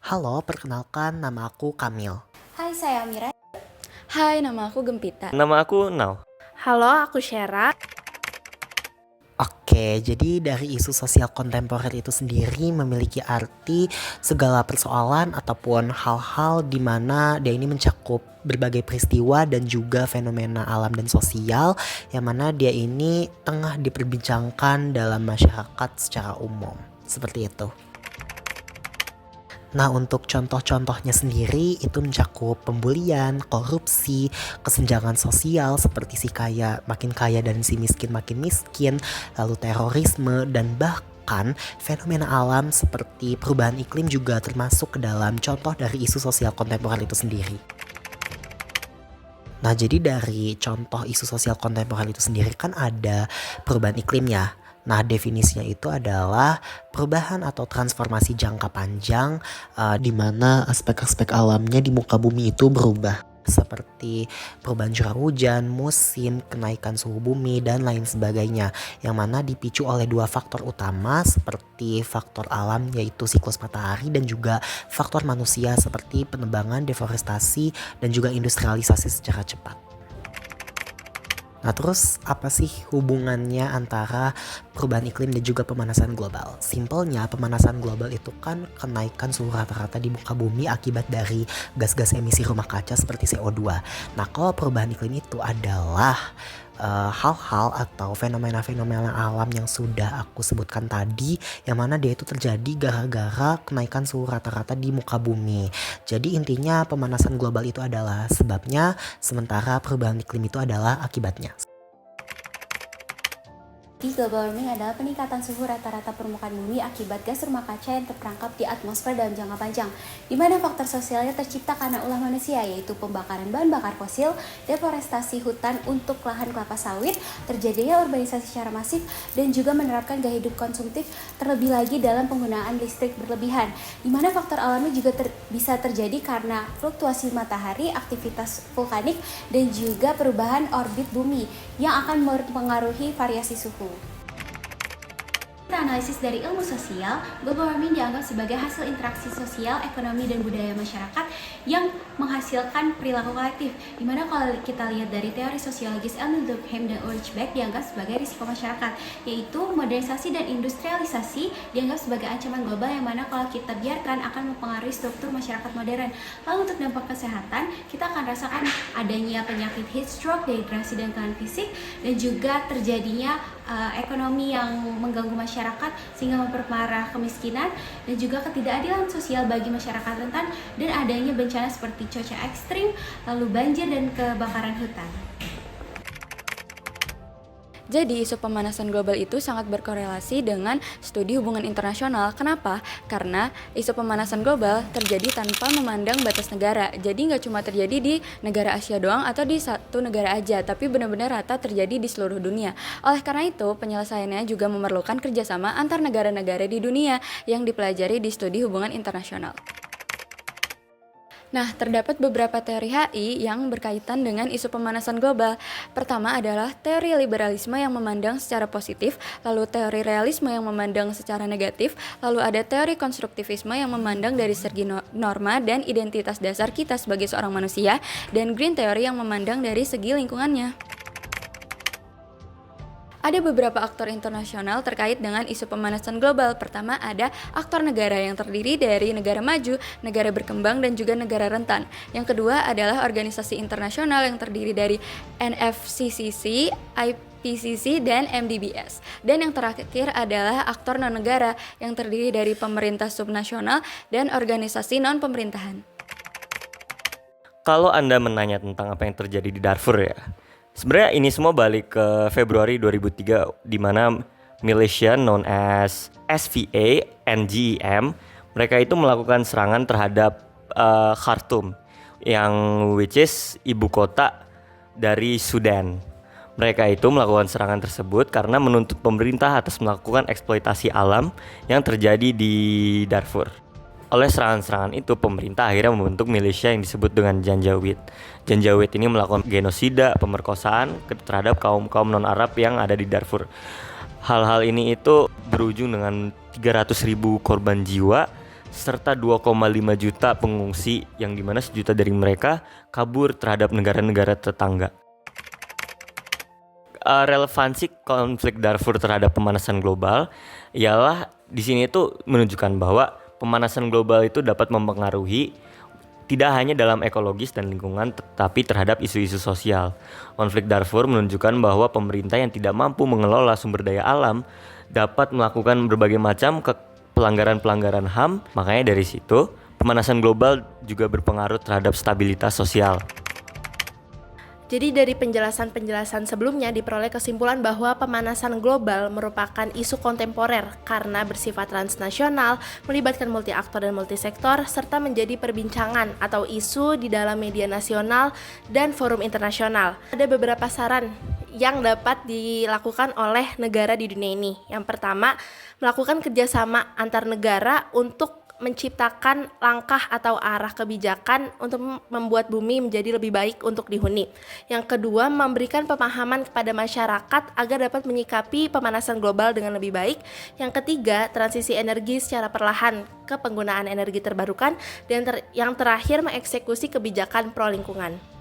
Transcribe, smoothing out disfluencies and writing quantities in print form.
Halo, perkenalkan nama aku Kamil. Hai, saya Amira. Hai, nama aku Gempita. Nama aku Nau. Halo, aku Syera. Oke, jadi dari isu sosial kontemporer itu sendiri memiliki arti segala persoalan ataupun hal-hal di mana dia ini mencakup berbagai peristiwa dan juga fenomena alam dan sosial yang mana dia ini tengah diperbincangkan dalam masyarakat secara umum. Seperti itu. Nah, untuk contoh-contohnya sendiri itu mencakup pembulian, korupsi, kesenjangan sosial seperti si kaya makin kaya dan si miskin makin miskin, lalu terorisme dan bahkan fenomena alam seperti perubahan iklim juga termasuk ke dalam contoh dari isu sosial kontemporer itu sendiri. Nah, jadi dari contoh isu sosial kontemporer itu sendiri kan ada perubahan iklim ya. Nah, definisinya itu adalah perubahan atau transformasi jangka panjang di mana aspek-aspek alamnya di muka bumi itu berubah. Seperti perubahan curah hujan, musim, kenaikan suhu bumi, dan lain sebagainya. Yang mana dipicu oleh dua faktor utama seperti faktor alam yaitu siklus matahari dan juga faktor manusia seperti penebangan, deforestasi, dan juga industrialisasi secara cepat. Nah, terus apa sih hubungannya antara perubahan iklim dan juga pemanasan global? Simpelnya, pemanasan global itu kan kenaikan suhu rata-rata di muka bumi akibat dari gas-gas emisi rumah kaca seperti CO2. Nah, kalau perubahan iklim itu adalah hal-hal atau fenomena-fenomena alam yang sudah aku sebutkan tadi, yang mana dia itu terjadi gara-gara kenaikan suhu rata-rata di muka bumi. Jadi intinya pemanasan global itu adalah sebabnya, sementara perubahan iklim itu adalah akibatnya. Global warming adalah peningkatan suhu rata-rata permukaan bumi akibat gas rumah kaca yang terperangkap di atmosfer dalam jangka panjang, di mana faktor sosialnya tercipta karena ulah manusia, yaitu pembakaran bahan bakar fosil, deforestasi hutan untuk lahan kelapa sawit, terjadinya urbanisasi secara masif, dan juga menerapkan gaya hidup konsumtif, terlebih lagi dalam penggunaan listrik berlebihan, di mana faktor alami juga bisa terjadi karena fluktuasi matahari, aktivitas vulkanik, dan juga perubahan orbit bumi yang akan mempengaruhi variasi suhu. Kita analisis dari ilmu sosial, global warming dianggap sebagai hasil interaksi sosial, ekonomi, dan budaya masyarakat yang menghasilkan perilaku kolektif. Dimana kalau kita lihat dari teori sosiologis Emil Durkheim dan Ulrich Beck dianggap sebagai risiko masyarakat, yaitu modernisasi dan industrialisasi dianggap sebagai ancaman global yang mana kalau kita biarkan akan mempengaruhi struktur masyarakat modern. Lalu untuk dampak kesehatan, kita akan rasakan adanya penyakit heat stroke, dehidrasi dan kelainan fisik, dan juga terjadinya ekonomi yang mengganggu masyarakat sehingga memperparah kemiskinan dan juga ketidakadilan sosial bagi masyarakat rentan, dan adanya bencana seperti cuaca ekstrim, lalu banjir dan kebakaran hutan. Jadi, isu pemanasan global itu sangat berkorelasi dengan studi hubungan internasional. Kenapa? Karena isu pemanasan global terjadi tanpa memandang batas negara. Jadi nggak cuma terjadi di negara Asia doang atau di satu negara aja, tapi benar-benar rata terjadi di seluruh dunia. Oleh karena itu, penyelesaiannya juga memerlukan kerjasama antar negara-negara di dunia yang dipelajari di studi hubungan internasional. Nah, terdapat beberapa teori HI yang berkaitan dengan isu pemanasan global. Pertama adalah teori liberalisme yang memandang secara positif, lalu teori realisme yang memandang secara negatif, lalu ada teori konstruktivisme yang memandang dari segi norma dan identitas dasar kita sebagai seorang manusia, dan green theory yang memandang dari segi lingkungannya. Ada beberapa aktor internasional terkait dengan isu pemanasan global. Pertama ada aktor negara yang terdiri dari negara maju, negara berkembang, dan juga negara rentan. Yang kedua adalah organisasi internasional yang terdiri dari NFCCC, IPCC, dan MDBS. Dan yang terakhir adalah aktor non-negara yang terdiri dari pemerintah subnasional dan organisasi non-pemerintahan. Kalau Anda menanya tentang apa yang terjadi di Darfur ya, sebenarnya ini semua balik ke Februari 2003 di mana militia known as SVA NGEM, mereka itu melakukan serangan terhadap Khartoum yang which is ibu kota dari Sudan. Mereka itu melakukan serangan tersebut karena menuntut pemerintah atas melakukan eksploitasi alam yang terjadi di Darfur. Oleh serangan-serangan itu, pemerintah akhirnya membentuk militia yang disebut dengan Janjaweed. Janjaweed ini melakukan genosida, pemerkosaan terhadap kaum-kaum non-Arab yang ada di Darfur. Hal-hal ini itu berujung dengan 300.000 korban jiwa serta 2,5 juta pengungsi yang dimana 1 juta dari mereka kabur terhadap negara-negara tetangga. Relevansi konflik Darfur terhadap pemanasan global ialah di sini itu menunjukkan bahwa pemanasan global itu dapat mempengaruhi tidak hanya dalam ekologis dan lingkungan tetapi terhadap isu-isu sosial. Konflik Darfur menunjukkan bahwa pemerintah yang tidak mampu mengelola sumber daya alam dapat melakukan berbagai macam pelanggaran-pelanggaran HAM. Makanya dari situ pemanasan global juga berpengaruh terhadap stabilitas sosial. Jadi dari penjelasan-penjelasan sebelumnya diperoleh kesimpulan bahwa pemanasan global merupakan isu kontemporer karena bersifat transnasional, melibatkan multi aktor dan multisektor, serta menjadi perbincangan atau isu di dalam media nasional dan forum internasional. Ada beberapa saran yang dapat dilakukan oleh negara di dunia ini. Yang pertama, melakukan kerjasama antar negara untuk menciptakan langkah atau arah kebijakan untuk membuat bumi menjadi lebih baik untuk dihuni. Yang kedua, memberikan pemahaman kepada masyarakat agar dapat menyikapi pemanasan global dengan lebih baik. Yang ketiga, transisi energi secara perlahan ke penggunaan energi terbarukan. Dan yang terakhir, mengeksekusi kebijakan pro lingkungan.